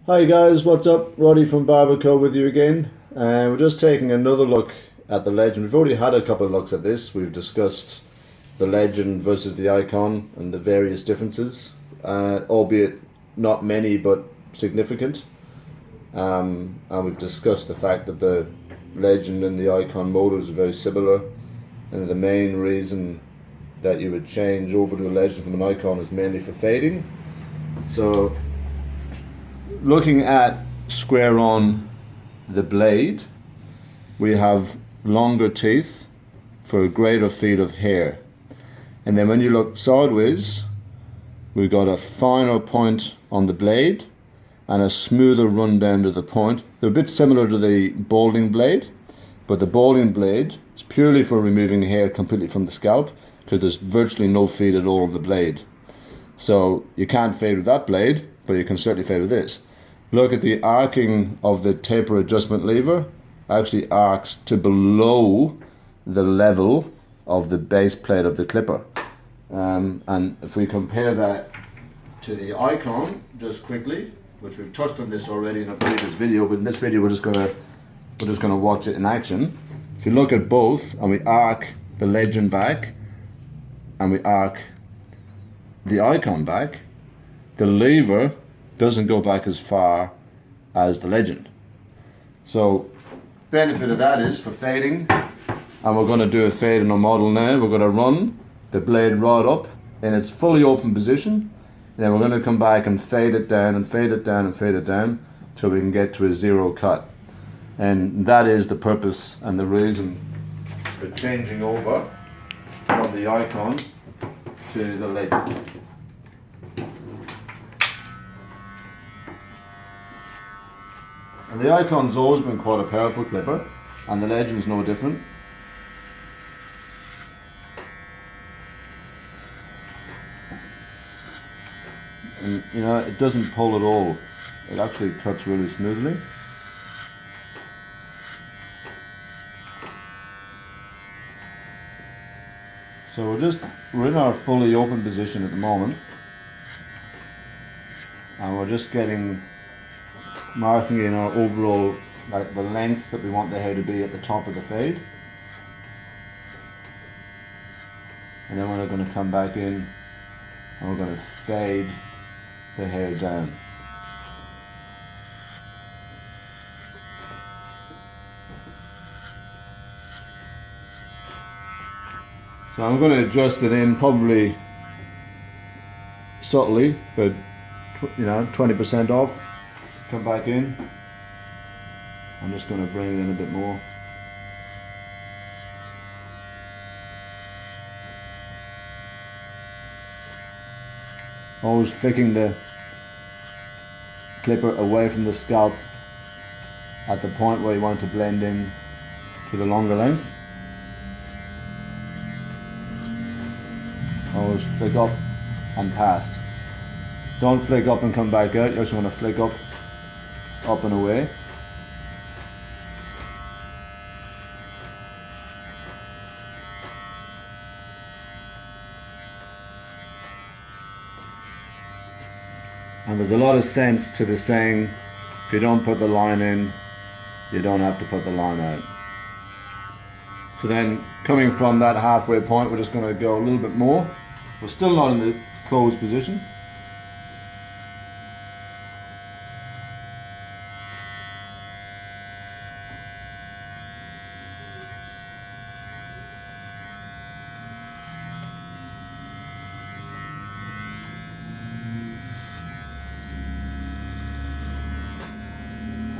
Hi guys, what's up? Roddy from Barberco with you again. And we're just taking another look at the legend. We've already had a couple of looks at this. We've discussed the legend versus the icon and the various differences, albeit not many but significant. And we've discussed the fact that the legend and the icon motors are very similar, and the main reason that you would change over to a legend from an icon is mainly for fading. So looking at square on the blade, we have longer teeth for a greater feed of hair. And then when you look sideways, we've got a finer point on the blade and a smoother run down to the point. They're a bit similar to the balding blade, but the balding blade is purely for removing hair completely from the scalp because there's virtually no feed at all on the blade. So you can't fade with that blade, but you can certainly fade with this. Look at the arcing of the taper adjustment lever. Actually arcs to below the level of the base plate of the clipper. And if we compare that to the icon, just quickly, which we've touched on this already in a previous video, but in this video we're just gonna watch it in action. If you look at both and we arc the legend back and we arc the icon back, the lever doesn't go back as far as the legend. So benefit of that is for fading, and we're going to do a fade in our model now. We're going to run the blade right up in its fully open position, and then we're going to come back and fade it down and fade it down and fade it down till we can get to a zero cut. And that is the purpose and the reason for changing over from the icon to the legend. And the icon's always been quite a powerful clipper, and the legend's no different. And you know, it doesn't pull at all. It actually cuts really smoothly. So we're in our fully open position at the moment, and we're just marking in our overall, like the length that we want the hair to be at the top of the fade. And then we're going to come back in and we're going to fade the hair down. So I'm going to adjust it in probably subtly, but 20% off. Come back in. I'm just going to bring it in a bit more. Always flicking the clipper away from the scalp at the point where you want to blend in to the longer length. Always flick up and past. Don't flick up and come back out. You also want to flick up and away. And there's a lot of sense to the saying, if you don't put the line in, you don't have to put the line out. So then coming from that halfway point, we're just going to go a little bit more. We're still not in the closed position.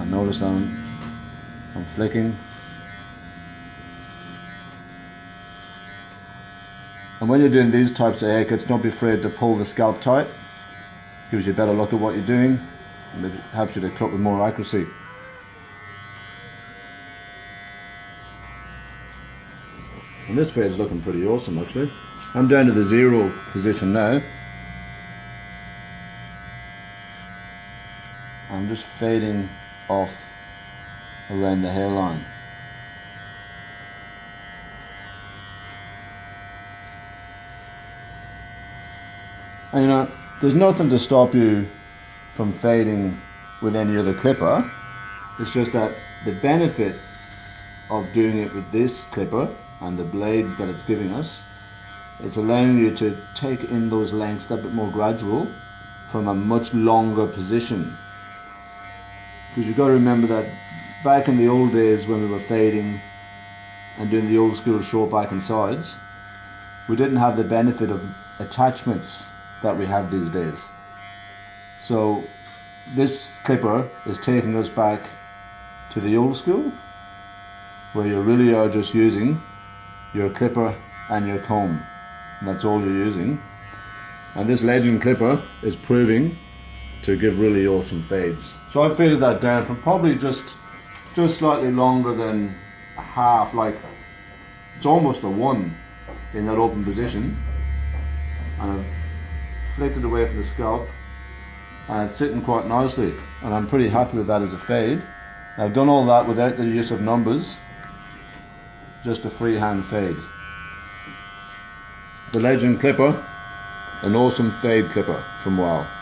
And notice I'm flicking. And when you're doing these types of haircuts, don't be afraid to pull the scalp tight. Gives you a better look at what you're doing, and it helps you to cut with more accuracy. And this fade is looking pretty awesome actually. I'm down to the zero position now. I'm just fading off around the hairline. And there's nothing to stop you from fading with any other clipper. It's just that the benefit of doing it with this clipper and the blades that it's giving us, it's allowing you to take in those lengths a bit more gradual from a much longer position. Because you've got to remember that back in the old days when we were fading and doing the old school short back and sides, we didn't have the benefit of attachments that we have these days. So this clipper is taking us back to the old school, where you really are just using your clipper and your comb, and that's all you're using. And this Legend clipper is proving to give really awesome fades. So I faded that down from probably just slightly longer than a half, like it's almost a 1 in that open position, and I've flicked it away from the scalp and it's sitting quite nicely, and I'm pretty happy with that as a fade. I've done all that without the use of numbers, just a freehand fade. The Legend clipper, an awesome fade clipper from Wow.